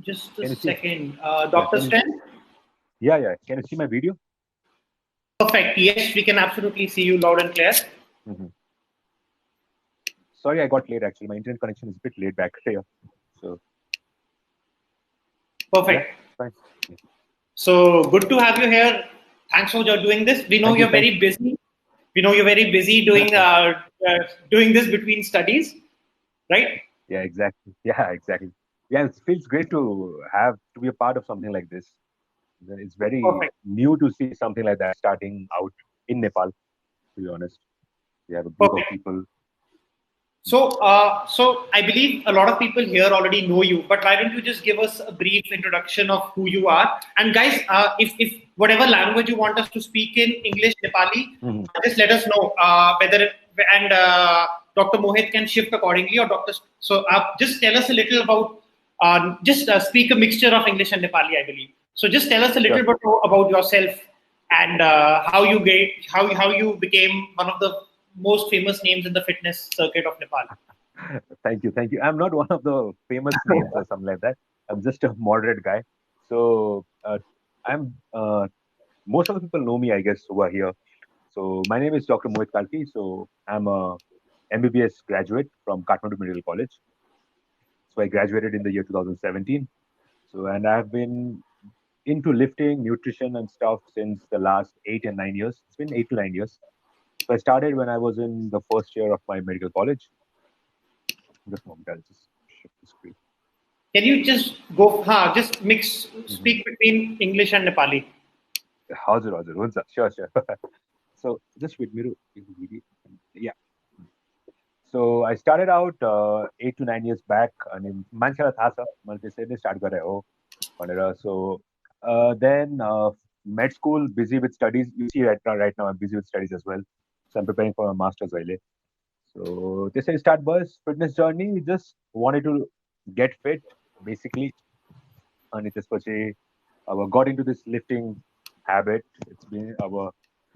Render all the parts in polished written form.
Just a Can you see? second. Yeah, Dr. Sten? yeah. Can you see my video? Perfect. Yes, we can absolutely see you loud and clear. Mm-hmm. Sorry, I got late actually. My internet connection is a bit late back here. So, yeah, Perfect. fine. Yeah. So good to have you here. Thanks for doing this. We know Thank you. you're very busy. We know you're very busy doing this between studies, right? Yeah, exactly. Yeah, exactly. Yeah, it feels great to be a part of something like this. It's very Perfect. new to see something like that starting out in Nepal, to be honest. We have a group of Perfect. people. So I believe a lot of people here already know you, but why don't you just give us a brief introduction of who you are? And guys, if whatever language you want us to speak in, English, Nepali, Mhm. just let us know whether and Dr. Mohit can shift accordingly, or Dr. So just tell us a little about just speak a mixture of English and Nepali, I believe. So just tell us a little Sure. bit about yourself and how you became one of the most famous names in the fitness circuit of Nepal. Thank you. Thank you. I'm not one of the famous names or something like that. I'm just a moderate guy. So I'm most of the people know me, I guess, who are here. So my name is Dr. Mohit Kalki. So I'm a MBBS graduate from Kathmandu Medical College. So I graduated in the year 2017. So and I've been into lifting, nutrition, and stuff since the last 8 and 9 years. It's been 8 to 9 years. So I started when I was in the first year of my medical college. Just a moment, I'll just shift the screen. Can you just go, just mix, Mhm. speak between English and Nepali? Hazır, hazır. हुन्छ. Sure, sure. So just wait, मेरो yeah. So I started out 8 to 9 years back. अनि मान्छेलाई थाहा छ मैले त्यसरी नै start गरेँ हो भनेर. So then med school, busy with studies. You see right now I'm busy with studies as well. So I'm preparing for my master's अहिले. So त्यसरी start भयो fitness journey. Just wanted to get fit basically. अनि त्यसपछि अब got into this lifting habit. It's been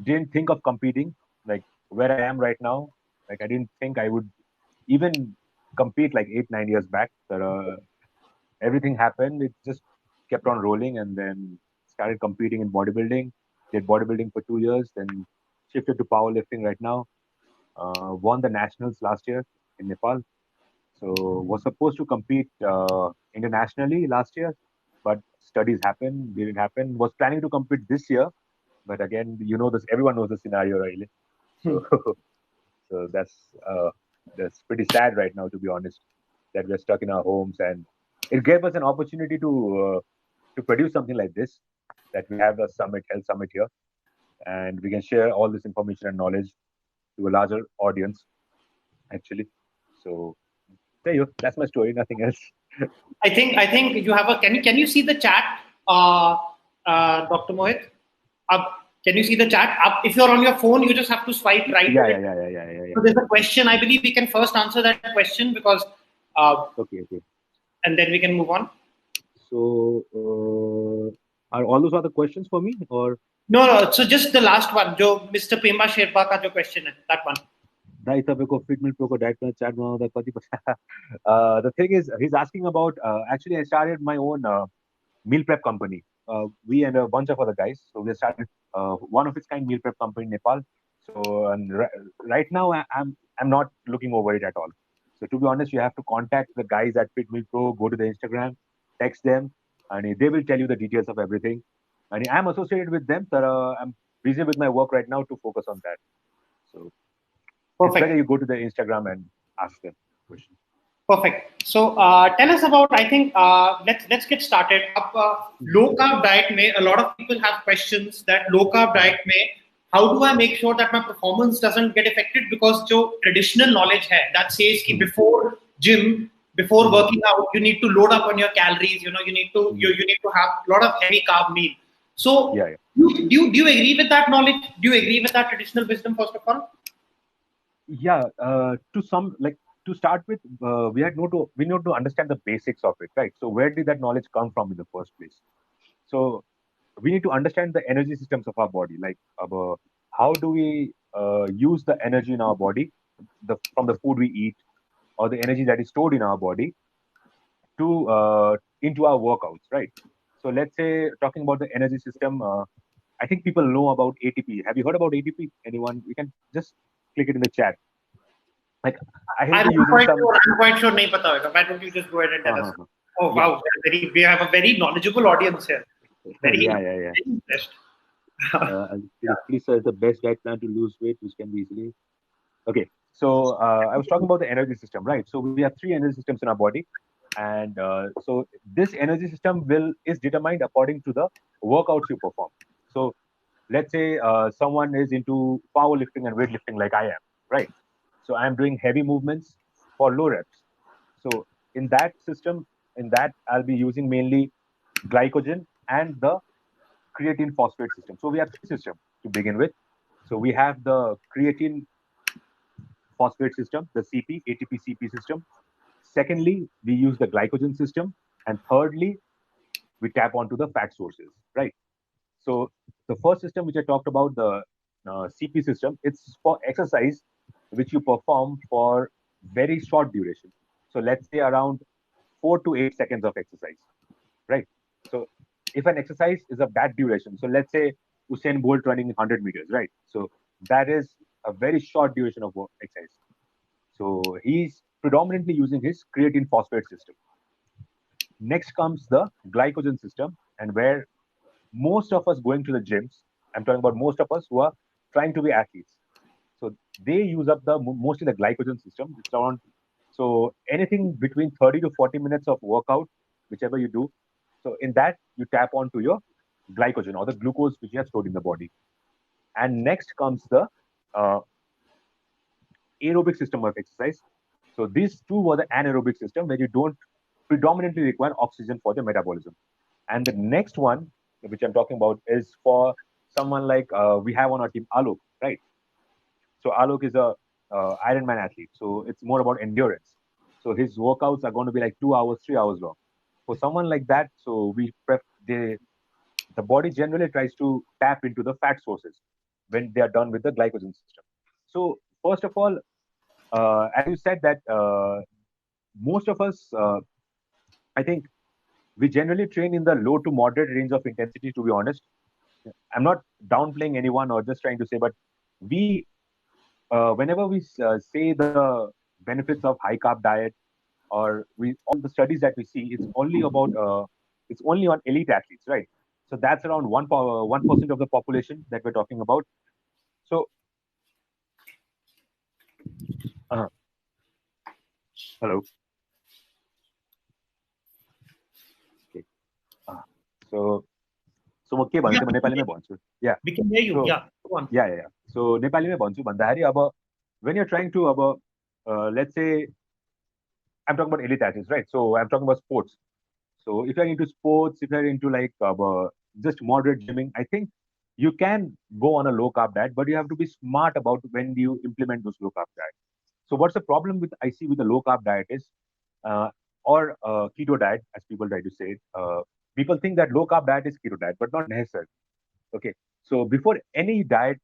didn't think of competing like where I am right now. Like I didn't think I would even compete like 8 9 years back. But everything happened. It just kept on rolling, and then started competing in bodybuilding. Did bodybuilding for 2 years, then shifted to powerlifting right now. Won the nationals last year in Nepal. So was supposed to compete internationally last year, but studies happened, didn't happen. Was planning to compete this year, but again, you know this. Everyone knows the scenario, really. So, so that's pretty sad right now, to be honest, that we're stuck in our homes, and it gave us an opportunity to produce something like this. That we have a summit, health summit here, and we can share all this information and knowledge to a larger audience, actually. So there you go. That's my story. Nothing else. I think you have a. Can you see the chat, Dr. Mohit? Can you see the chat? If you're on your phone, you just have to swipe right. Yeah. So there's a question. I believe we can first answer that question because, Okay. and then we can move on. So, are all those other questions for me, or No. So just the last one, जो Mr. Pema Sherpa का जो question है, that one. दाइ तपाईँको फिटमेल प्रोको diet plan chart बनाउँदा कति पैसा? The thing is, he's asking about. Actually, I started my own meal prep company. We and a bunch of other guys. So we started one of its kind meal prep company in Nepal. So and right now I'm not looking over it at all. So to be honest, you have to contact the guys at Fit Meal Pro. Go to the Instagram, text them, and they will tell you the details of everything. And I'm associated with them, but I'm busy with my work right now to focus on that. So it's better Perfect. you go to the Instagram and ask them questions. Perfect. So tell us about. I think let's get started. Low carb diet may a lot of people have questions that low carb diet may. How do I make sure that my performance doesn't get affected? Because जो traditional knowledge है that says कि before gym, before working out, you need to load up on your calories. You need to you need to have a lot of heavy carb meal. So Yeah. do you agree with that knowledge? Do you agree with that traditional wisdom first of all? Yeah, to some, like, to start with, we need to understand the basics of it, right? So where did that knowledge come from in the first place? So we need to understand the energy systems of our body, like how do we use the energy in our body, from the food we eat, or the energy that is stored in our body into our workouts, right? So let's say talking about the energy system, I think people know about ATP. Have you heard about ATP? Anyone? You can just click it in the chat. Like I will be using some. I'm quite sure नहीं पता होगा. Why don't you just go ahead and tell us? Oh Yeah. wow, we have a very knowledgeable audience here. Very, yeah. very impressed. Please, sir, the best diet plan to lose weight, which can be easily. Okay, so I was talking about the energy system, right? So we have three energy systems in our body, and so this energy system is determined according to the workouts you perform. So let's say someone is into powerlifting and weightlifting like I am, right? So I'm doing heavy movements for low reps. So in that system, I'll be using mainly glycogen and the creatine phosphate system. So we have three systems to begin with. So we have the creatine phosphate system, the CP, ATP CP system. Secondly, we use the glycogen system. And thirdly, we tap onto the fat sources, right? So the first system which I talked about, the CP system, it's for exercise which you perform for very short duration. So let's say around 4 to 8 seconds of exercise, right? So if an exercise is of that duration, so let's say Usain Bolt running 100 meters, right? So that is a very short duration of exercise. So he's predominantly using his creatine phosphate system. Next comes the glycogen system, and where most of us going to the gyms, I'm talking about most of us who are trying to be athletes. So they use up mostly the glycogen system. It's around, so anything between 30 to 40 minutes of workout, whichever you do. So in that, you tap onto your glycogen or the glucose which you have stored in the body. And next comes the uh, aerobic system of exercise. So these two were the anaerobic system where you don't predominantly require oxygen for the metabolism. And the next one, which I'm talking about, is for someone like we have on our team, Alok, right? So Alok is a Ironman athlete. So it's more about endurance. So his workouts are going to be like 2 hours, 3 hours long. For someone like that, so the body generally tries to tap into the fat sources when they are done with the glycogen system. So first of all, as you said that most of us, I think we generally train in the low to moderate range of intensity, to be honest. I'm not downplaying anyone or just trying to say, but we, whenever we say the benefits of high carb diet, or all the studies that we see, it's only on elite athletes, right? So that's around 1% of the population that we're talking about. So, uh, hello. Okay. So म के भन्छु म नेपालीमै भन्छु या We can hear you. Yeah, go on. या सो नेपालीमै भन्छु भन्दाखेरि अब when you're trying to let's say I'm talking about elite athletes, right? So I'm talking about sports. So if you're into sports, if you're into like just moderate gymming, I think you can go on a low carb diet, but you have to be smart about when do you implement those low carb diet. So what's the problem with I see with the low carb diet is, or keto diet, as people try to say it. People think that low carb diet is keto diet, but not necessarily. Okay, so before any diet,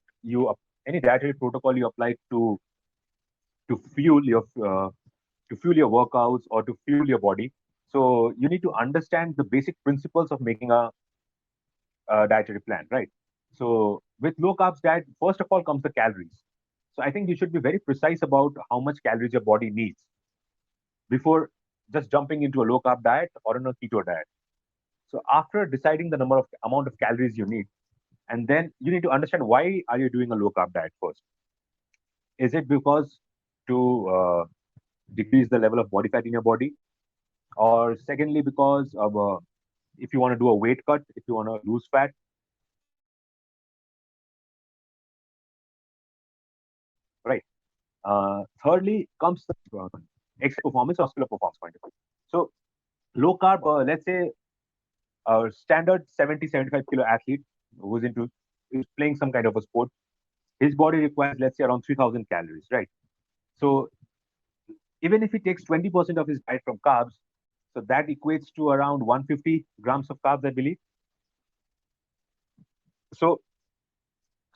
any dietary protocol you apply to fuel your workouts or to fuel your body. So you need to understand the basic principles of making a dietary plan, right? So with low carbs diet, first of all comes the calories. So I think you should be very precise about how much calories your body needs before just jumping into a low carb diet or in a keto diet. So after deciding the amount of calories you need, and then you need to understand why are you doing a low carb diet first. Is it because to decrease the level of body fat in your body, or secondly because of if you want to do a weight cut, if you want to lose fat? Right. Thirdly comes the exercise performance, muscular performance point of view. So low carb, let's say a standard 70, 75 kilo athlete who's is playing some kind of a sport, his body requires, let's say, around 3,000 calories, right? So even if he takes 20% of his diet from carbs, so that equates to around 150 grams of carbs, I believe. So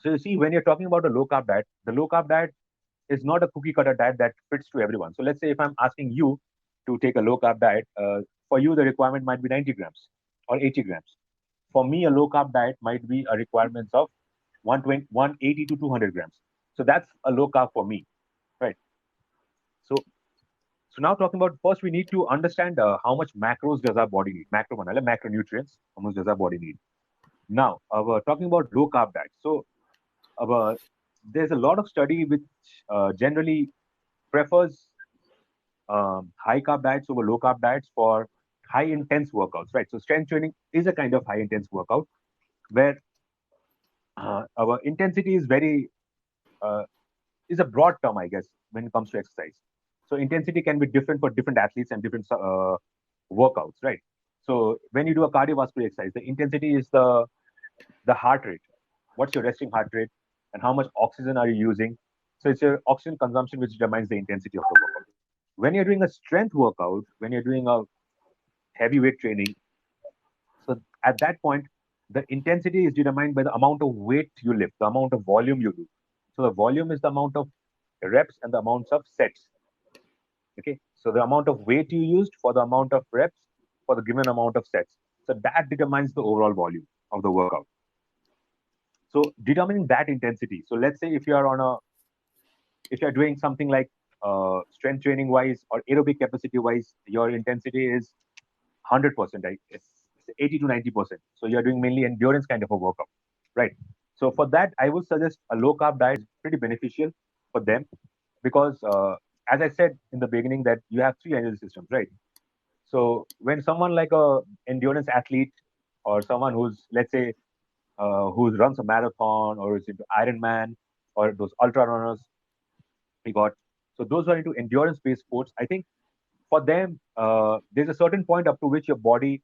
you see, when you're talking about a low carb diet, the low carb diet is not a cookie cutter diet that fits to everyone. So let's say if I'm asking you to take a low carb diet, for you, the requirement might be 90 grams or 80 grams. For me, a low carb diet might be a requirement of 120, 180 to 200 grams. So that's a low carb for me, right? So, so now talking about first, we need to understand how much macros does our body need, macronutrients, how much does our body need. Now, talking about low carb diet. So, uh, there's a lot of study which generally prefers high carb diets over low carb diets for high intense workouts, right? So strength training is a kind of high intense workout where our intensity is very uh, is a broad term, I guess, when it comes to exercise. So intensity can be different for different athletes and different workouts, right? So when you do a cardiovascular exercise, the intensity is the heart rate. What's your resting heart rate, and how much oxygen are you using? So it's your oxygen consumption which determines the intensity of the workout. When you're doing a strength workout, when you're doing a heavyweight training, so at that point, the intensity is determined by the amount of weight you lift, the amount of volume you do. So the volume is the amount of reps and the amounts of sets. Okay, so the amount of weight you used for the amount of reps for the given amount of sets. So that determines the overall volume of the workout. So determining that intensity. So let's say if you're doing something like strength training wise or aerobic capacity wise, your intensity is 100%, right? It's 80 to 90%. So you're doing mainly endurance kind of a workout, right? So for that, I would suggest a low carb diet is pretty beneficial for them because, as I said in the beginning, that you have three energy systems, right? So when someone like a endurance athlete or someone who's, let's say, who runs a marathon or is into Ironman or those ultra runners, we got. So those who are into endurance-based sports, I think for them, there's a certain point up to which your body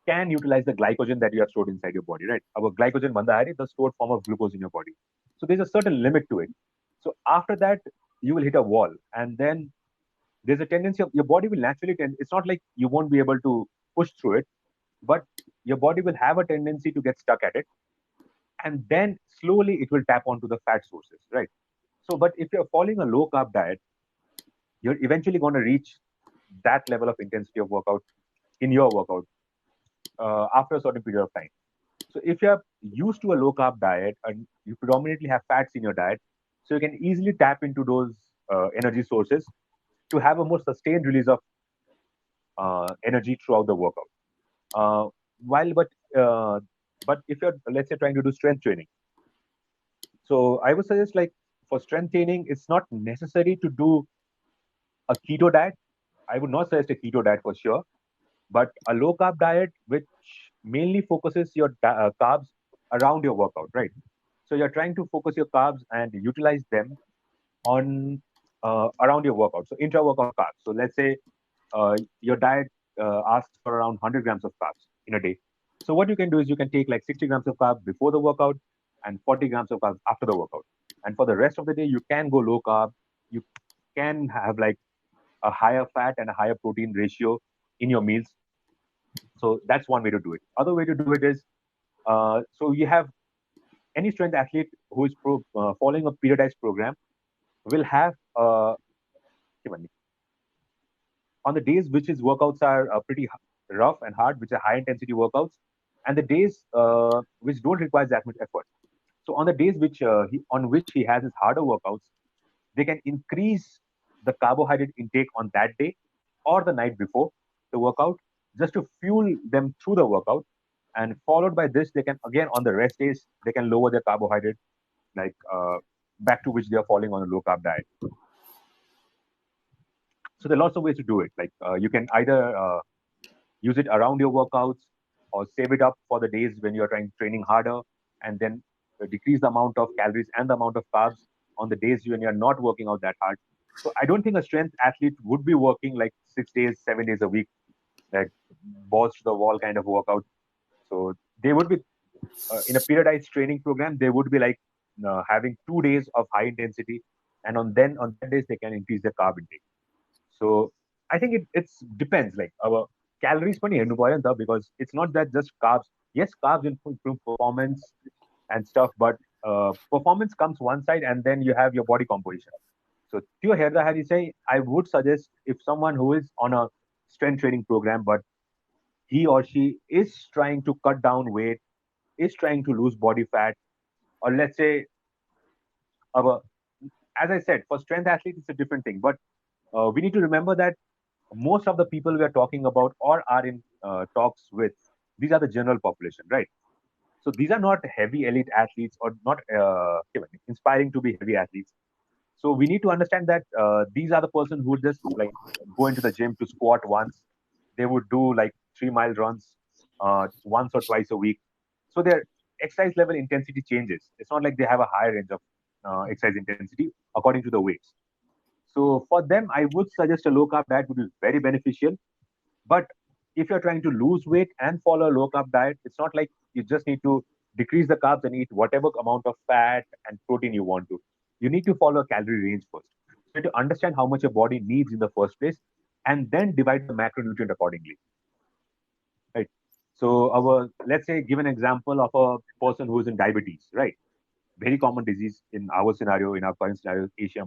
can utilize the glycogen that you have stored inside your body, right? Our glycogen bandhari, the stored form of glucose in your body. So there's a certain limit to it. So after that, you will hit a wall, and then there's a tendency of your body will naturally tend. It's not like you won't be able to push through it, but your body will have a tendency to get stuck at it, and then slowly it will tap onto the fat sources, right? So, but if you're following a low carb diet, you're eventually going to reach that level of intensity of workout in your workout after a certain period of time. So if you're used to a low carb diet and you predominantly have fats in your diet, so you can easily tap into those energy sources to have a more sustained release of energy throughout the workout. Uh, while uh, but if you're, let's say, trying to do strength training, so I would suggest, like, for strength training, it's not necessary to do a keto diet. I would not suggest a keto diet for sure, but a low carb diet which mainly focuses your carbs around your workout, right? So you're trying to focus your carbs and utilize them on around your workout. So intra workout carbs. So let's say your diet asks for around 100 grams of carbs in a day. So what you can do is you can take like 60 grams of carbs before the workout and 40 grams of carbs after the workout. And for the rest of the day, you can go low carb. You can have like a higher fat and a higher protein ratio in your meals. So that's one way to do it. Other way to do it is so you have any strength athlete who is following a periodized program will have on the days which his workouts are pretty rough and hard, which are high intensity workouts, and the days which don't require that much effort. So on the days on which he has his harder workouts, they can increase the carbohydrate intake on that day or the night before the workout just to fuel them through the workout. And followed by this, they can again on the rest days they can lower their carbohydrate like back to which they are falling on a low carb diet. So there are lots of ways to do it. Like you can either use it around your workouts or save it up for the days when you're training harder, and then decrease the amount of calories and the amount of carbs on the days when you're not working out that hard. So I don't think a strength athlete would be working like 6 days, 7 days a week, like balls to the wall kind of workout. So they would be in a periodized training program. They would be like having 2 days of high intensity, and on that days they can increase their carb intake. So I think it's depends. Like our calories funny important because it's not that just carbs. Yes, carbs improve performance and stuff, but performance comes one side, and then you have your body composition. So to Herda Hari say, I would suggest if someone who is on a strength training program but he or she is trying to cut down weight, is trying to lose body fat, or let's say, our, as I said, for strength athletes, it's a different thing. But we need to remember that most of the people we are talking about or are in talks with, these are the general population, right? So these are not heavy elite athletes or not even inspiring to be heavy athletes. So we need to understand that these are the person who just like go into the gym to squat once. They would do like 3 mile runs once or twice a week. So their exercise level intensity changes. It's not like they have a higher range of exercise intensity according to the weights. So for them, I would suggest a low carb diet would be very beneficial. But if you're trying to lose weight and follow a low carb diet, it's not like you just need to decrease the carbs and eat whatever amount of fat and protein you want to. You need to follow a calorie range first. So you need to understand how much your body needs in the first place and then divide the macronutrient accordingly. Right. So our, let's say, give an example of a person who is in diabetes, right? Very common disease in our scenario, in our current scenario, Asia.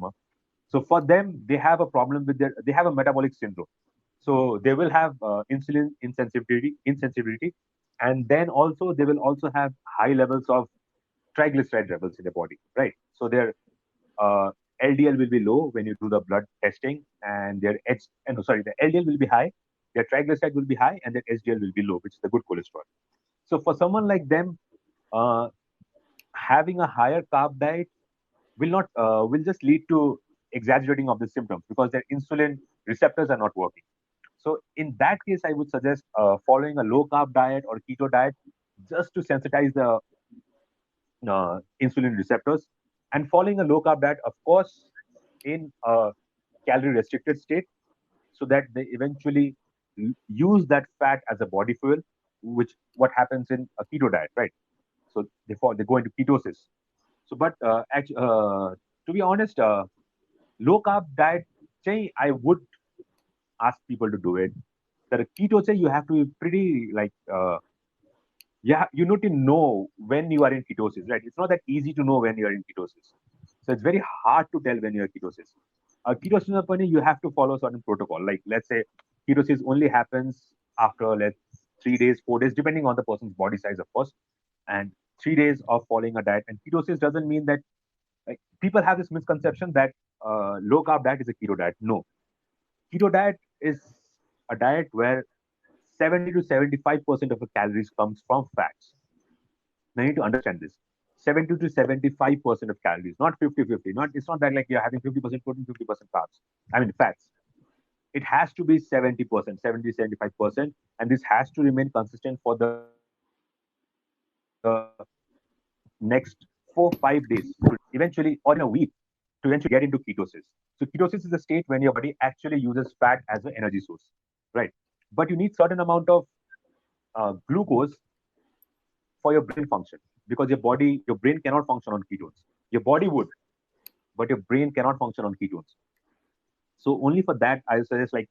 So for them, they have a problem with they have a metabolic syndrome. So they will have insulin insensitivity, and then also they will also have high levels of triglyceride levels in the body, right? So their uh, LDL will be low when you do the blood testing, and their the LDL will be high, their triglyceride will be high, and their HDL will be low, which is the good cholesterol. So for someone like them, uh, having a higher carb diet will not will just lead to exaggerating of the symptoms because their insulin receptors are not working. So in that case, I would suggest following a low carb diet or keto diet just to sensitize the insulin receptors, and following a low carb diet, of course, in a calorie restricted state, so that they eventually use that fat as a body fuel, which what happens in a keto diet, right? So they go into ketosis. So, but to be honest, low carb diet, say I would ask people to do it. The keto say you have to be pretty like yeah, you need to know when you are in ketosis, right? It's not that easy to know when you are in ketosis. So it's very hard to tell when you're ketosis. Ketosis company, you have to follow certain protocol. Like let's say ketosis only happens after 3 days, 4 days, depending on the person's body size, of course, and 3 days of following a diet. And ketosis doesn't mean that like, people have this misconception that low carb diet is a keto diet. No, keto diet is a diet where 70 to 75% of the calories comes from fats. Now you need to understand this. 70 to 75% of calories, not 50-50. Not it's not that like you're having 50% protein, 50% carbs. I mean fats. It has to be 70%, 70, 75%, and this has to remain consistent for the next 4-5 days eventually, or in a week, to eventually get into ketosis. So ketosis is a state when your body actually uses fat as an energy source, right? But you need certain amount of glucose for your brain function because your brain cannot function on ketones. Your body would, but your brain cannot function on ketones. So only for that, I suggest like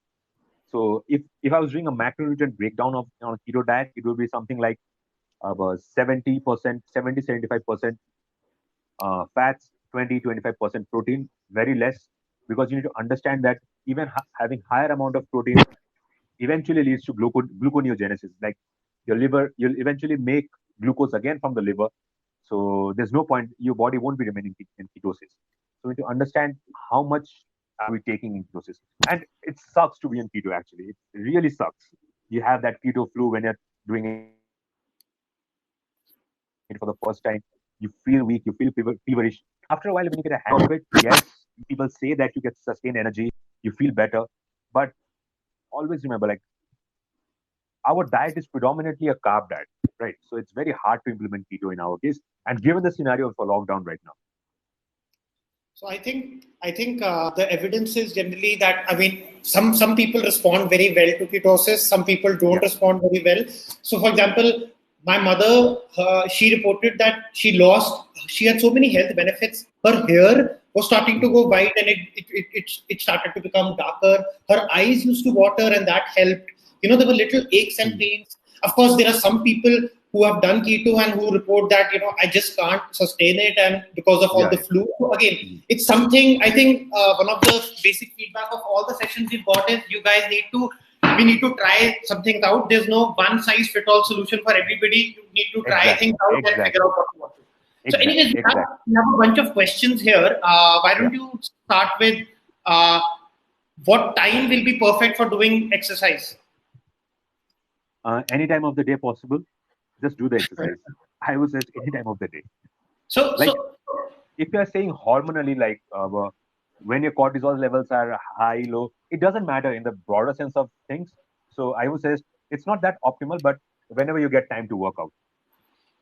so if I was doing a macronutrient breakdown of on a keto diet, it would be something like about 70%, 70, 75% fats, 20-25% protein, very less, because you need to understand that even having higher amount of protein eventually leads to gluconeogenesis. Like your liver, you'll eventually make glucose again from the liver. So there's no point, your body won't be remaining in ketosis. So we need to understand how much are we taking in ketosis. And it sucks to be in keto, actually. It really sucks. You have that keto flu when you're doing it for the first time. You feel weak, you feel feverish. After a while, when you get a hang of it, yes, people say that you get sustained energy, you feel better. But always remember, like, our diet is predominantly a carb diet, right? So it's very hard to implement keto in our case, and given the scenario for lockdown right now. So I think the evidence is generally that I mean some people respond very well to ketosis, some people don't Yeah. respond very well. So for example, my mother she reported that she had so many health benefits. Her hair was starting to Mhm. go white and it started to become darker. Her eyes used to water and that helped. You know, there were little aches and Mhm. pains. Of course, there are some people who have done keto and who report that, you know, I just can't sustain it and because of all Yeah, the yeah. flu. So again, Mhm. it's something I think one of the basic feedback of all the sessions we've got is you guys need to we need to try some things out. There's no one size fit all solution for everybody. You need to try things out and figure out what you want to. So, anyways, we have a bunch of questions here. Why don't you start with what time will be perfect for doing exercise? Any time of the day possible. Just do the exercise. I would say any time of the day. So, if you are saying hormonally, like when your cortisol levels are high, low, it doesn't matter in the broader sense of things. So I would say it's not that optimal, but whenever you get time to work out.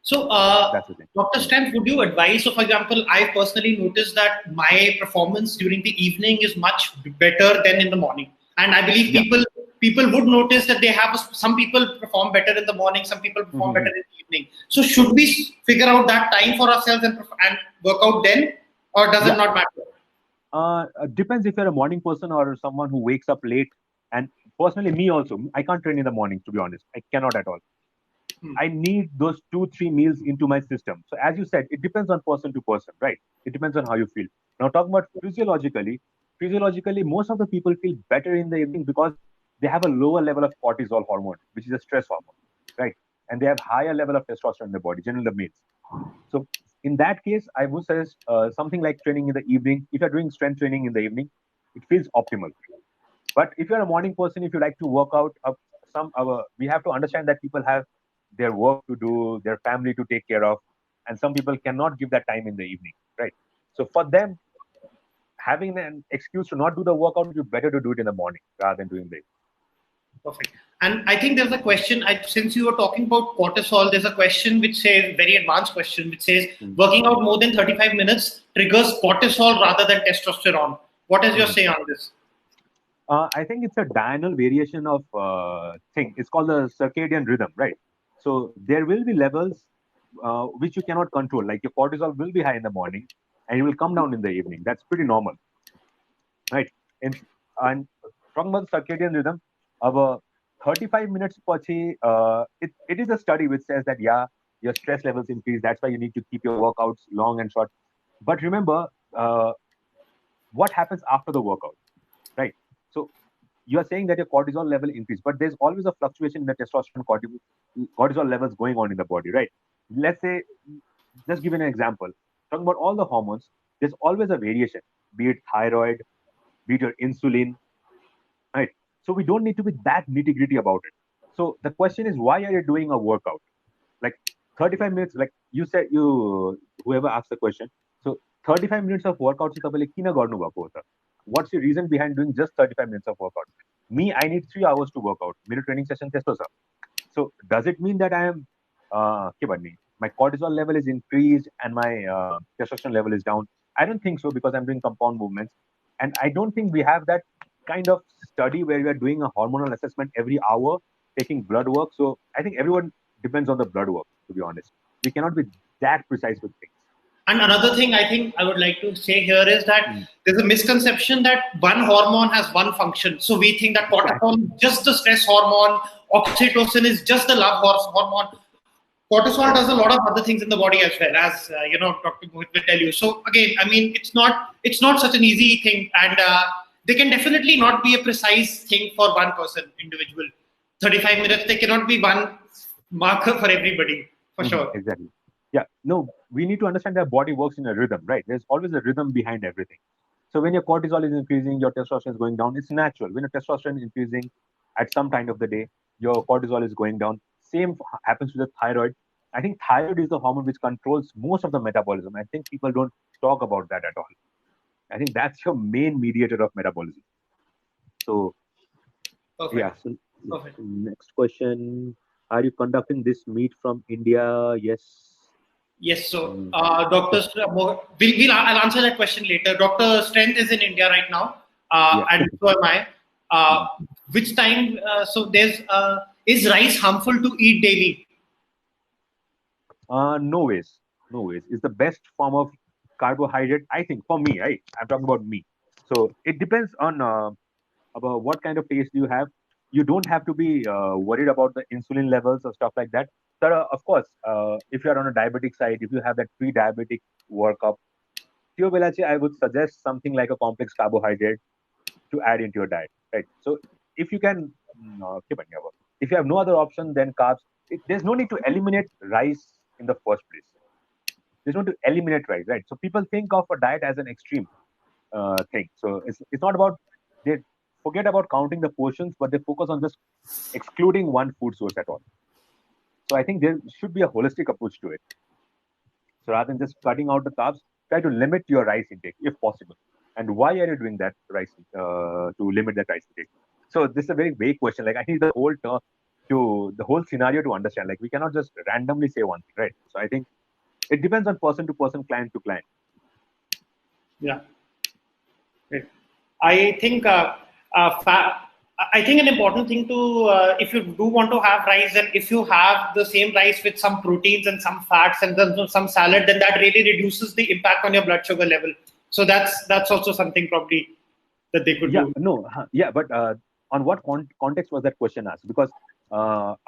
So, Dr. Strength, would you advise? So, for example, I personally noticed that my performance during the evening is much better than in the morning, and I believe people would notice that they have some people perform better in the morning, some people perform better in the evening. So, should we figure out that time for ourselves and work out then, or does it not matter? Depends if you're a morning person or someone who wakes up late. And personally, me also, I can't train in the morning. To be honest, I cannot at all. I need those 2-3 meals into my system. So as you said, it depends on person to person, right? It depends on how you feel. Now talking about physiologically, most of the people feel better in the evening because they have a lower level of cortisol hormone, which is a stress hormone, right? And they have higher level of testosterone in the body, generally the males. So in that case, I would suggest something like training in the evening. If you're doing strength training in the evening, it feels optimal. But if you're a morning person, if you like to work out, we have to understand that people have their work to do, their family to take care of, and some people cannot give that time in the evening, right? So for them, having an excuse to not do the workout, it's better to do it in the morning rather than doing it. Perfect. And I think there's a question, since you were talking about cortisol, there's a question which says, very advanced question, which says, working out more than 35 minutes triggers cortisol rather than testosterone. What is your say on this? I think it's a diurnal variation of thing. It's called the circadian rhythm, right? So there will be levels which you cannot control. Like your cortisol will be high in the morning and it will come down in the evening. That's pretty normal, right? And talking about the circadian rhythm, about 35 minutes pachi, it is a study which says that your stress levels increase. That's why you need to keep your workouts long and short. But remember, what happens after the workout, right? So you are saying that your cortisol level increase, but there's always a fluctuation in the testosterone cortisol levels going on in the body, right? Let's say, just give an example. Talking about all the hormones, there's always a variation, be it thyroid, be it your insulin, right? So we don't need to be that nitty-gritty about it. So the question is, why are you doing a workout? Like 35 minutes, like you said, whoever asked the question. So 35 minutes of workout, what's your reason behind doing just 35 minutes of workout? Me, I need 3 hours to work out. Mere training session testo sir. So does it mean that I am my cortisol level is increased and my testosterone level is down? I don't think so, because I'm doing compound movements. And I don't think we have that kind of study where we are doing a hormonal assessment every hour, taking blood work. So I think everyone depends on the blood work, to be honest. We cannot be that precise with things. And another thing I think I would like to say here is that there's a misconception that one hormone has one function. So we think that cortisol is just the stress hormone, oxytocin is just the love hormone. Cortisol does a lot of other things in the body as well, as Dr. Mohit will tell you. So again, I mean, it's not such an easy thing, and they can definitely not be a precise thing for one person, individual. 35 minutes, they cannot be one marker for everybody, for sure. Exactly. Yeah, no, we need to understand that body works in a rhythm, right? There's always a rhythm behind everything. So when your cortisol is increasing, your testosterone is going down. It's natural. When your testosterone is increasing at some time of the day, your cortisol is going down. Same happens with the thyroid. I think thyroid is the hormone which controls most of the metabolism. I think people don't talk about that at all. I think that's your main mediator of metabolism. So, yeah. So next question: are you conducting this meet from India? Yes. Yes. So, Dr. I'll answer that question later. Dr. Strength is in India right now, and so am I. Which time? So there's is rice harmful to eat daily? No ways. It's the best form of carbohydrate, I think, for me. Right? I'm talking about me. So it depends on about what kind of taste you have. You don't have to be worried about the insulin levels or stuff like that. So, of course, if you are on a diabetic side, if you have that pre-diabetic workup, I would suggest something like a complex carbohydrate to add into your diet. Right. So if you can If you have no other option, then carbs. There's no need to eliminate rice in the first place. There's no need to eliminate rice, right? So people think of a diet as an extreme thing. So it's not about, they forget about counting the portions, but they focus on just excluding one food source at all. So I think there should be a holistic approach to it. So rather than just cutting out the carbs, try to limit your rice intake if possible. And why are you doing that rice to limit that rice intake? So this is a very vague question. Like I need the whole term to the whole scenario to understand. Like we cannot just randomly say one thing, right? So I think it depends on person to person, client to client. Yeah. Great. I think I think an important thing to if you do want to have rice, and if you have the same rice with some proteins and some fats and then some salad, then that really reduces the impact on your blood sugar level. So that's also something probably that they could do. But on what context was that question asked? Because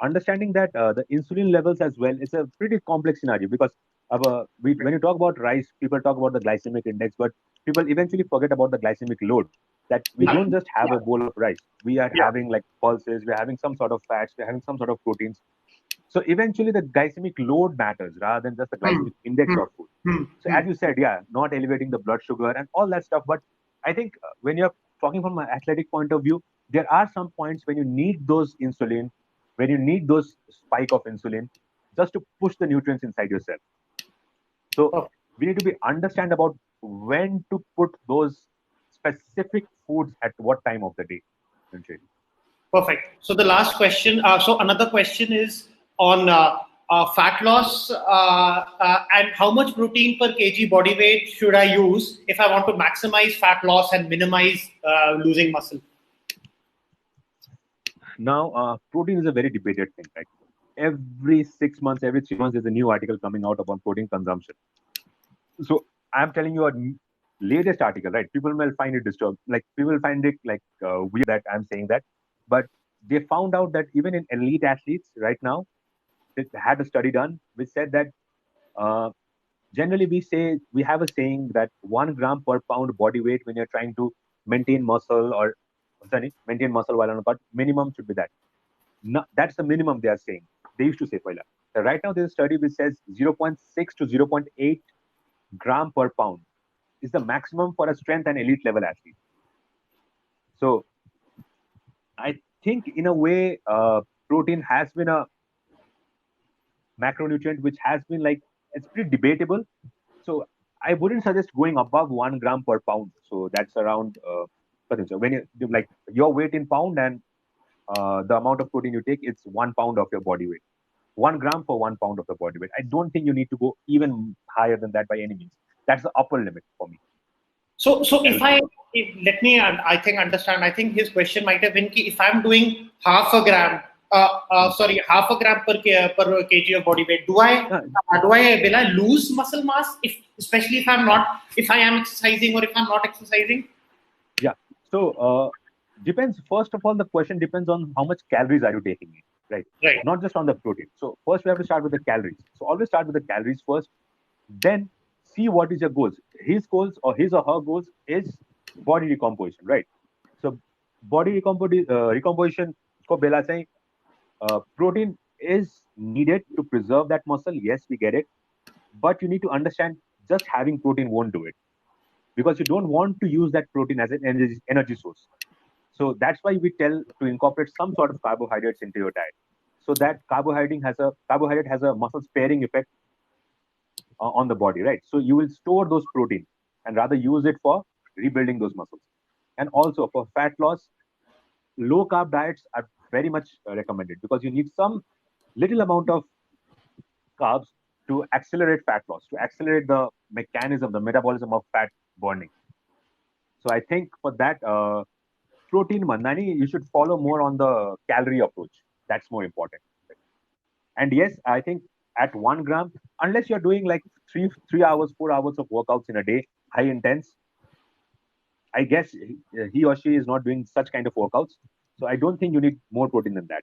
understanding that the insulin levels as well is a pretty complex scenario, because when you talk about rice, people talk about the glycemic index, but people eventually forget about the glycemic load. That we don't just have a bowl of rice. We are having like pulses, we're having some sort of fats, we're having some sort of proteins. So eventually the glycemic load matters rather than just the glycemic index of food. So as you said, not elevating the blood sugar and all that stuff. But I think when you're talking from an athletic point of view, there are some points when you need those insulin, when you need those spike of insulin just to push the nutrients inside yourself. So we need to be understand about when to put those specific foods at what time of the day. Perfect. So the last question. So another question is on fat loss and how much protein per kg body weight should I use if I want to maximize fat loss and minimize losing muscle? Now, protein is a very debated thing, right? Every 6 months, every 3 months, there's a new article coming out about protein consumption. So I'm telling you a latest article, right? People will find it disturbed. Like people will find it like weird that I'm saying that, but they found out that even in elite athletes right now, they had a study done which said that generally we have a saying that 1 gram per pound body weight when you're trying to maintain muscle or maintain muscle while on a cut, minimum should be that. No, that's the minimum they are saying. They used to say Paila. Right now there's a study which says 0.6 to 0.8 gram per pound is the maximum for a strength and elite level athlete. So I think in a way, protein has been a macronutrient which has been like, it's pretty debatable. So I wouldn't suggest going above 1 gram per pound. So that's around, so when you like your weight in pound and the amount of protein you take, it's 1 pound of your body weight. 1 gram for 1 pound of the body weight. I don't think you need to go even higher than that by any means. That's the upper limit for me. So let me, I think understand. I think his question might have been, if I'm doing half a gram per kg of body weight, will I lose muscle mass? Especially if I am exercising or if I'm not exercising? Yeah. So depends. First of all, the question depends on how much calories are you taking in, right? Right. Not just on the protein. So first we have to start with the calories. So always start with the calories first. Then see what is your goals. His goals or his or her goals is body recomposition, right? So body recomposition, protein is needed to preserve that muscle. Yes, we get it. But you need to understand just having protein won't do it, because you don't want to use that protein as an energy source. So that's why we tell to incorporate some sort of carbohydrates into your diet. So that carbohydrate has a muscle sparing effect on the body, right? So you will store those proteins and rather use it for rebuilding those muscles. And also for fat loss, low carb diets are very much recommended, because you need some little amount of carbs to accelerate fat loss, to accelerate the mechanism, the metabolism of fat burning. So I think for that, protein mandani, you should follow more on the calorie approach. That's more important. And yes, I think at 1 gram, unless you're doing like 3 hours, 4 hours of workouts in a day, high intense, I guess he or she is not doing such kind of workouts. So I don't think you need more protein than that.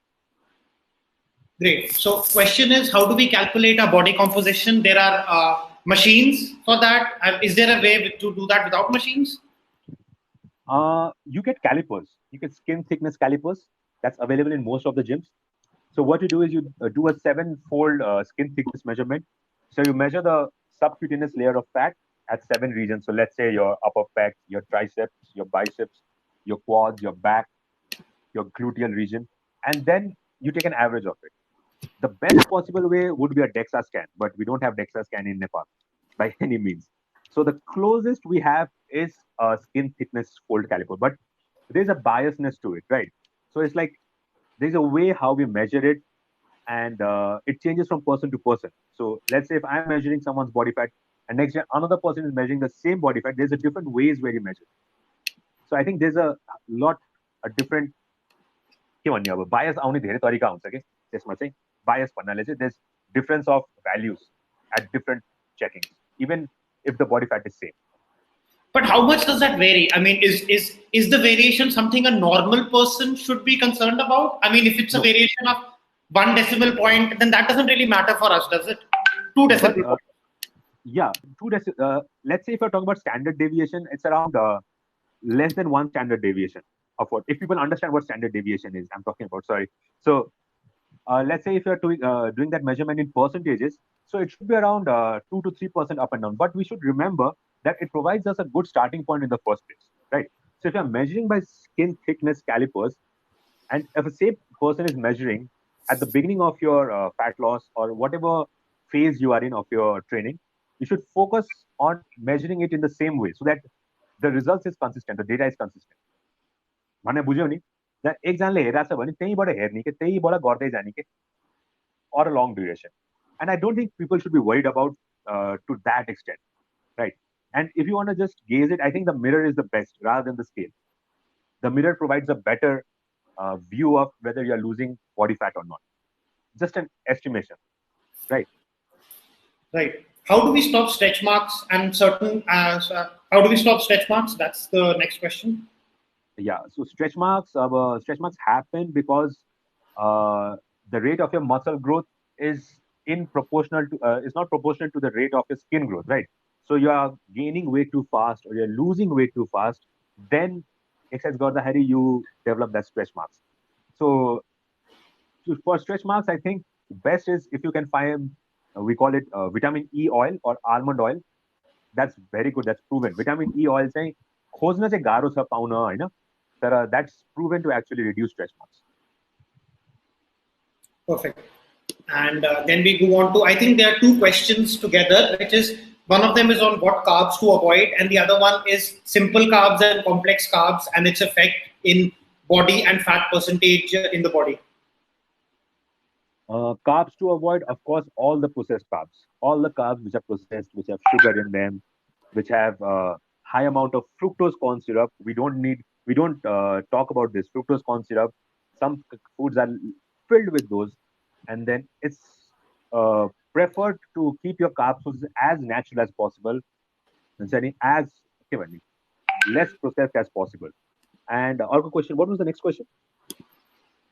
Great. So question is, how do we calculate our body composition? There are machines for that. Is there a way to do that without machines? You get calipers. You get skin thickness calipers. That's available in most of the gyms. So what you do is you do a 7-fold skin thickness measurement. So you measure the subcutaneous layer of fat at 7 regions. So let's say your upper back, your triceps, your biceps, your quads, your back, your gluteal region, and then you take an average of it. The best possible way would be a DEXA scan, but we don't have DEXA scan in Nepal by any means. So the closest we have is a skin thickness fold caliper, but there's a biasness to it, right? So it's like there's a way how we measure it, and it changes from person to person. So let's say if I'm measuring someone's body fat, and next year another person is measuring the same body fat, there's a different ways where you measure. So I think there's a different के भन्ने अब बायस आउने धेरै तरिका हुन्छ कि त्यसमा चाहिँ बायस भन्नाले चाहिँ there's difference of values at different checkings even if the body fat is same. But how much does that vary? I mean, is the variation something a normal person should be concerned about? I mean, if it's a variation of 1 decimal point, then that doesn't really matter for us, does it? 2 decimal points. Yeah, let's say if you're talking about standard deviation, it's around less than 1 standard deviation of what. If people understand what standard deviation is, I'm talking about. Sorry. So let's say if you're doing that measurement in percentages, so it should be around 2 to 3% up and down. But we should remember that it provides us a good starting point in the first place, right? So if you're measuring by skin thickness calipers, and if a same person is measuring at the beginning of your fat loss or whatever phase you are in of your training, you should focus on measuring it in the same way so that the results is consistent, the data is consistent. भने बुझ्यौ नि एकजनाले हेरेछ भने त्यहीबाट हेर्ने के त्यहीबाट गर्दै जाने के or a long duration. And I don't think people should be worried about to that extent, right? And if you want to just gauge it, I think the mirror is the best rather than the scale. The mirror provides a better view of whether you're losing body fat or not. Just an estimation, right? Right. How do we stop stretch marks and certain? How do we stop stretch marks? That's the next question. Yeah. So stretch marks happen because the rate of your muscle growth is not proportional to the rate of your skin growth, right? So you are gaining weight too fast or you're losing weight too fast, then exercise garदाखेरि you develop that stretch marks. So for stretch marks, I think best is if you can find, we call it vitamin E oil or almond oil. That's very good. That's proven. Vitamin E oil चाहिँ खोज्न चाहिँ गाह्रो छ pound हैन, तर that's proven to actually reduce stretch marks. Perfect. And then we go on to, I think there are 2 questions together, which is one of them is on what carbs to avoid, and the other one is simple carbs and complex carbs and its effect in body and fat percentage in the body. Carbs to avoid, of course, all the processed carbs. All the carbs which are processed, which have sugar in them, which have high amount of fructose corn syrup. We don't talk about this fructose corn syrup. Some foods are filled with those, and then it's preferred to keep your carb sources as natural as possible, and as less processed as possible. And other question, what was the next question?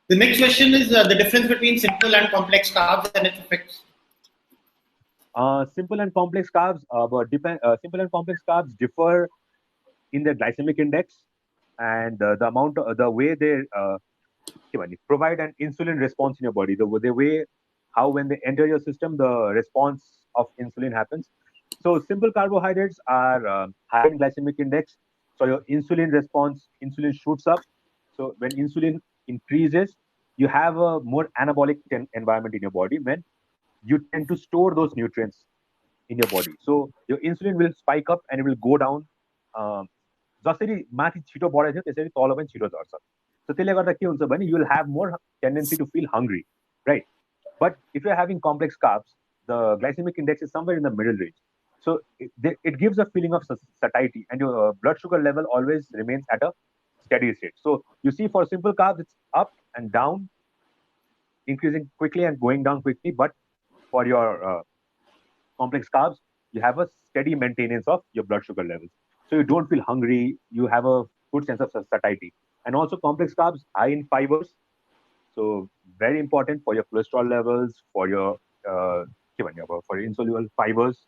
The next question is the difference between simple and complex carbs and its effects. Simple and complex carbs, simple and complex carbs differ in their glycemic index and the amount, the way they provide an insulin response in your body. The way how when they enter your system, the response of insulin happens. So simple carbohydrates are high in glycemic index. So your insulin response, insulin shoots up. So when insulin increases, you have a more anabolic environment in your body when you tend to store those nutrients in your body. So your insulin will spike up and it will go down. जसरी माथि छिटो बढेछ त्यसरी तल पनि छिटो झर्छ. So त्यसले गर्दा के हुन्छ भने you will have more tendency to feel hungry, right? But if you're having complex carbs, the glycemic index is somewhere in the middle range. So it gives a feeling of satiety, and your blood sugar level always remains at a steady state. So you see, for simple carbs, it's up and down, increasing quickly and going down quickly. But for your complex carbs, you have a steady maintenance of your blood sugar levels. So you don't feel hungry. You have a good sense of satiety. And also complex carbs high in fibers. So very important for your cholesterol levels, for your insoluble fibers,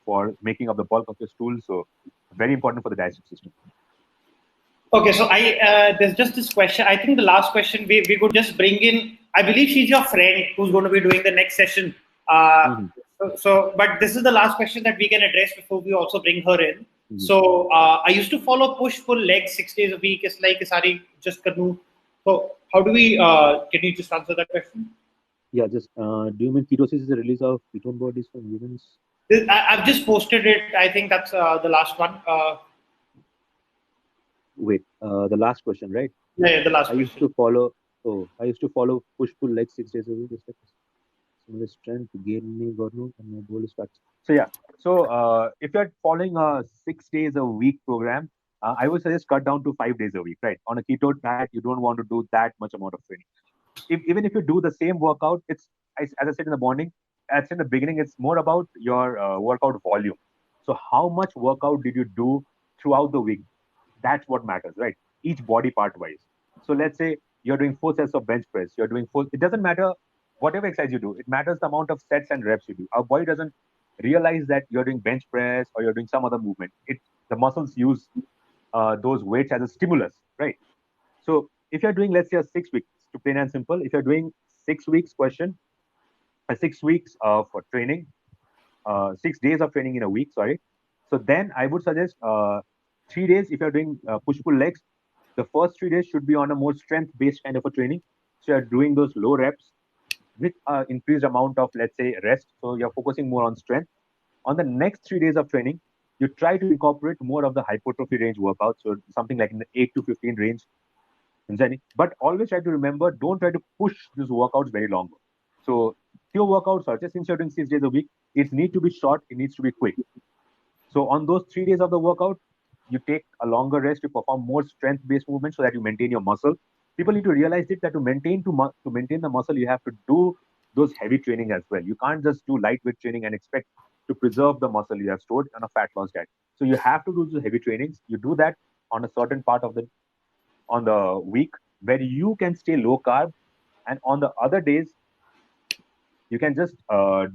for making up the bulk of your stool. So very important for the digestive system. Okay, so there's just this question. I think the last question we could just bring in. I believe she's your friend who's going to be doing the next session. Mm-hmm. But this is the last question that we can address before we also bring her in. Mm-hmm. So I used to follow push pull legs 6 days a week. It's like Sari just karnu. So how do we? Can you just answer that question? Yeah, just do you mean ketosis is the release of ketone bodies from humans? I've just posted it. I think that's the last one. Wait, the last question, right? Yeah, the last I used question. to follow. Oh, I used to follow push pull legs 6 days a week. It's like similar strength gain me got no, and my goal is fat. So yeah, so if you're following a 6 days a week program, I would suggest cut down to 5 days a week. Right, on a keto diet, you don't want to do that much amount of training. Even if you do the same workout, it's as I said in the morning, as in the beginning, it's more about your workout volume. So how much workout did you do throughout the week? That's what matters, right? Each body part wise. So let's say you're doing 4 sets of bench press. You're doing four. It doesn't matter whatever exercise you do. It matters the amount of sets and reps you do. Our body doesn't realize that you're doing bench press or you're doing some other movement. The muscles use those weights as a stimulus, right? So if you're doing, let's say, a 6 weeks, to plain and simple, if you're doing 6 weeks question, 6 weeks for training, 6 days of training in a week, sorry. So then I would suggest 3 days if you're doing push pull legs. The first 3 days should be on a more strength based kind of a training. So you're doing those low reps with increased amount of, let's say, rest. So you're focusing more on strength. On the next 3 days of training, you try to incorporate more of the hypertrophy range workouts. So something like in the 8 to 15 range. But always try to remember, don't try to push these workouts very long. So your workouts are just since you're doing 6 days a week, it needs to be short, it needs to be quick. So on those 3 days of the workout, you take a longer rest to perform more strength-based movements so that you maintain your muscle. People need to realize it that to maintain the muscle, you have to do those heavy training as well. You can't just do lightweight training and expect to preserve the muscle you have stored on a fat loss diet. So you have to do the heavy trainings. You do that on a certain part of the week where you can stay low carb, and on the other days you can just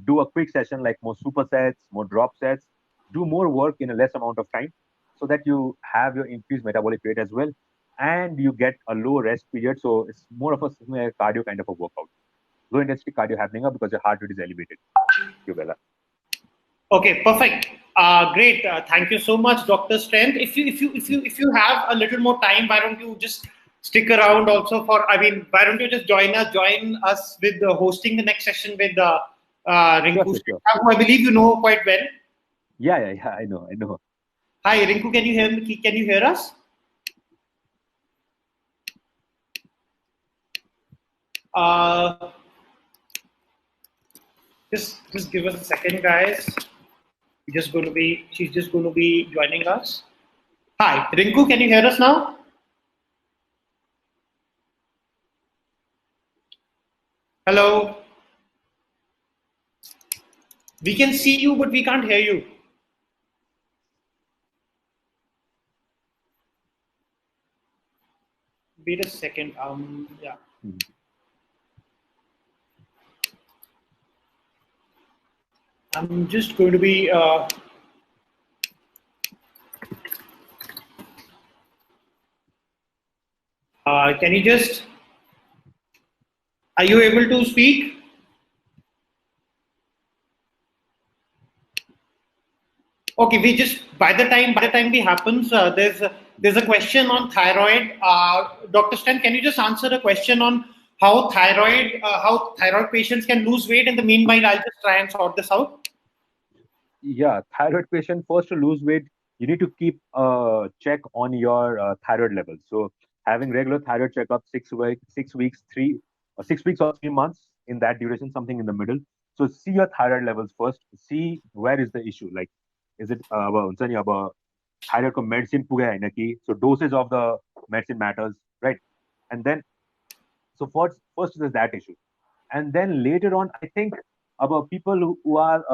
do a quick session like more supersets, more drop sets, do more work in a less amount of time so that you have your increased metabolic rate as well and you get a low rest period. So it's more of a cardio kind of a workout. Low intensity cardio happening up because your heart rate is elevated. Thank you, Bella. Okay, perfect. Great. Thank you so much, Dr. Strength. If you have a little more time, why don't you just stick around also for? I mean, why don't you just join us with hosting the next session with Rinku, Sure. who I believe you know quite well. Yeah. I know. Hi, Rinku. Can you hear me? Can you hear us? Uh, just give us a second, guys. She's just going to be joining us. Hi, Rinku. Can you hear us now? Hello. We can see you, but we can't hear you. Wait a second. Yeah. I'm just going to be. Can you just? Are you able to speak? Okay, we just by the time we happens, there's a question on thyroid. Dr. Sten, can you just answer a question on how thyroid patients can lose weight? In the meanwhile, I'll just try and sort this out. Yeah, thyroid patient, first to lose weight, you need to keep a check on your thyroid levels. So having regular thyroid checkup 6 weeks, 6 weeks or 3 months, in that duration, something in the middle. So see your thyroid levels first. See where is the issue. Like, is it about thyroid को medicine पुगे है ना कि so dosage of the medicine matters, right? And then so first is that issue, and then later on, I think about people who are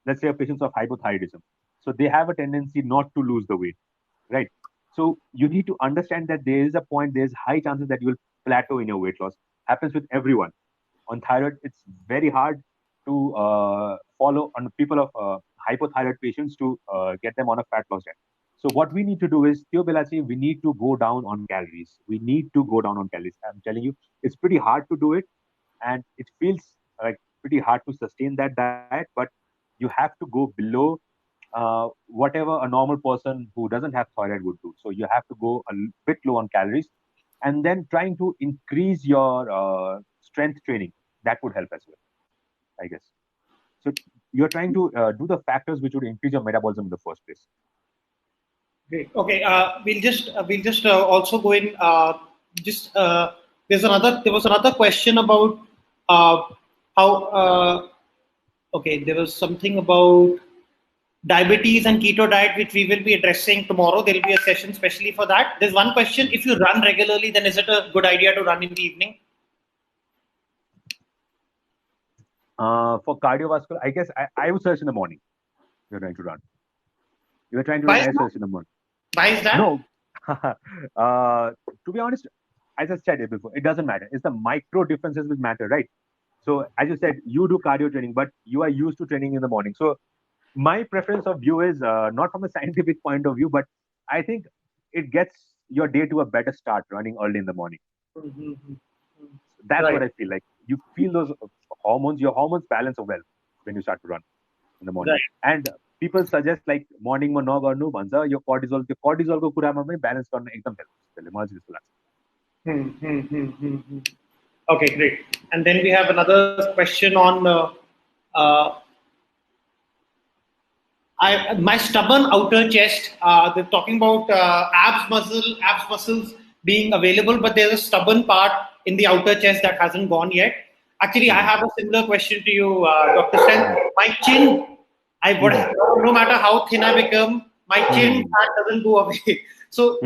let's say patients of hypothyroidism. So they have a tendency not to lose the weight, right? So you need to understand that there is a point, there's high chances that you will plateau in your weight loss. Happens with everyone. On thyroid, it's very hard to follow on people of hypothyroid patients to get them on a fat loss diet. So what we need to do is, Theo Belachi, we need to go down on calories. We need to go down on calories. I'm telling you, it's pretty hard to do it, and it feels like pretty hard to sustain that diet. But you have to go below whatever a normal person who doesn't have thyroid would do. So you have to go a bit low on calories, and then trying to increase your strength training. That would help as well, I guess. So you're trying to do the factors which would increase your metabolism in the first place. Great. Okay. We'll just also go in. There was another question about how. Okay, there was something about diabetes and keto diet, which we will be addressing tomorrow. There will be a session especially for that. There's one question: if you run regularly, then is it a good idea to run in the evening? For cardiovascular, I guess I would search in the morning. You're trying to run. You're trying to Why run. I is that? search in the morning. Why is that? No. To be honest, as I said it before, it doesn't matter. It's the micro differences which matter, right? So as you said, you do cardio training, but you are used to training in the morning. So my preference of view is not from a scientific point of view, but I think it gets your day to a better start running early in the morning. Mm-hmm. That's Right. what I feel like. You feel those hormones, your hormones balance well when you start to run in the morning. Right. And people suggest like morning ma nagarnu bhन्छ yo cortisol को कुरामा पनि balance गर्न एकदम help त्यसले मलाई चाहिँ त्यस्तो लाग्छ. Okay, great. And then we have another question on my stubborn outer chest. They're talking about abs muscles being available, but there's a stubborn part in the outer chest that hasn't gone yet. Actually, I have a similar question to you, Dr. Sen. My chin, no matter how thin I become, my chin fat doesn't go away. So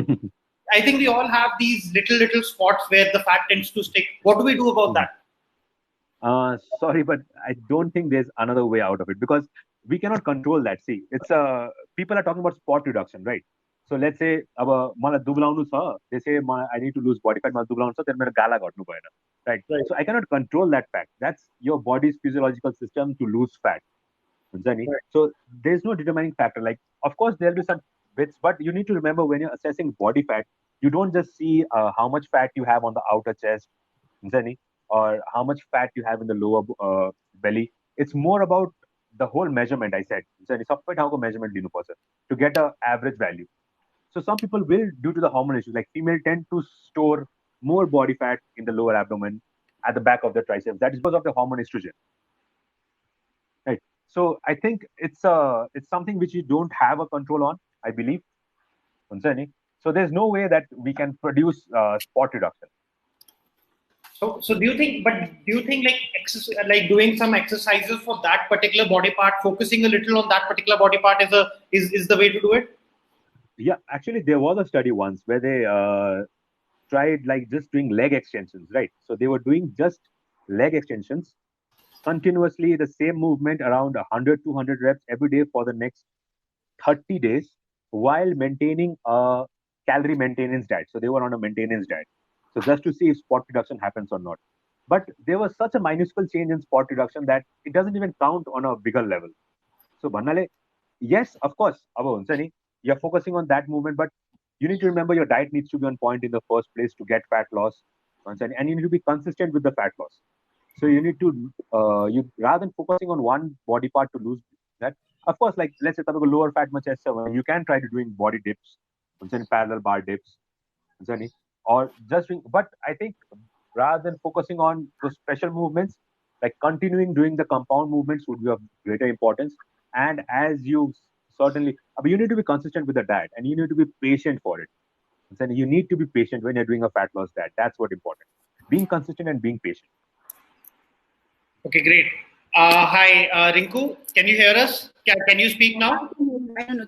I think we all have these little spots where the fat tends to stick. What do we do about that? Sorry, but I don't think there's another way out of it because we cannot control that. See, it's people are talking about spot reduction, right? So let's say मलाई दुब्लाउनु छ, they say I need to lose body fat, मलाई दुब्लाउनु छ, then मेरो गाला घट्नु भएन, right? So I cannot control that fact. That's your body's physiological system to lose fat. Right. So there's no determining factor. Like, of course, there'll be some bits, but you need to remember when you're assessing body fat, you don't just see how much fat you have on the outer chest, or how much fat you have in the lower belly. It's more about the whole measurement. I said, measurement to get an average value. So some people will, due to the hormone issues, like female tend to store more body fat in the lower abdomen at the back of the triceps. That is because of the hormone estrogen. Right. So I think it's something which you don't have a control on, I believe. So there's no way that we can produce spot reduction. So do you think like doing some exercises for that particular body part, focusing a little on that particular body part is the way to do it? Yeah, actually there was a study once where they tried like just doing leg extensions, right? So they were doing just leg extensions continuously, the same movement around 100-200 reps every day for the next 30 days while maintaining a calorie maintenance diet. So they were on a maintenance diet. So just to see if spot reduction happens or not. But there was such a minuscule change in spot reduction that it doesn't even count on a bigger level. So Bannale, yes, of course, you're focusing on that movement, but you need to remember your diet needs to be on point in the first place to get fat loss. And you need to be consistent with the fat loss. So you need to, rather than focusing on one body part to lose that, of course, like let's say lower fat much as you can try to doing body dips, parallel bar dips, or just doing, but I think rather than focusing on those special movements, like continuing doing the compound movements would be of greater importance. And as you certainly, you need to be consistent with the diet and you need to be patient for it. And you need to be patient when you're doing a fat loss diet. That's what's important. Being consistent and being patient. Okay, great. Hi, Rinku. Can you hear us? Can you speak now? I don't know.